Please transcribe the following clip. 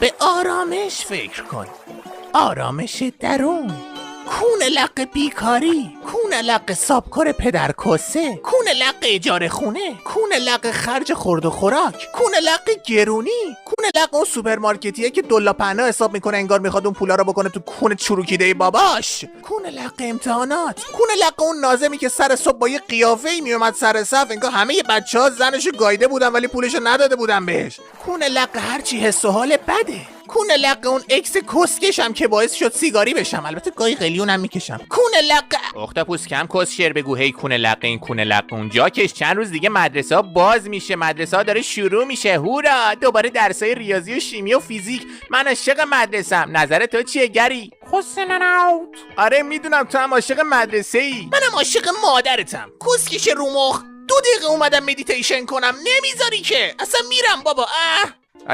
به آرامش فکر کن. آرامش درون. کون لق بیکاری، کون لق سابکار پدرکسه، کون لق اجاره خونه، کون لق خرج خورد و خوراک، کون لق گرونی، کون لق اون سوپرمارکتیه که دلا پهنا حساب میکنه انگار میخواد اون پولا رو بکنه تو کون چروکیده باباش، کون لق امتحانات، کون لق اون ناظمی که سر صبح با یه قیافه‌ای میومد سر صف انگار همه بچه‌ها زنشو گایده بودن ولی پولشو نداده بودن بهش، کون لق هرچی حس و حال بده، کون لق اون اکس کسکشم که باعث شد سیگاری بشم، البته گاهی قلیونم میکشم، کون لق اختاپوس کم کس شعر بگو، هی کون لق این کون لق اون. جاکش چند روز دیگه مدرسه ها باز میشه، مدرسه ها داره شروع میشه، هورا دوباره درسای ریاضی و شیمی و فیزیک. من عاشق مدرسم، نظر تو چیه گری؟ آره میدونم تو هم عاشق مدرسه ای. منم عاشق مادرتم. کسکش رو مخ 2 دقیقه اومدم مدیتیشن کنم نمیذاری که، اصلا میرم بابا.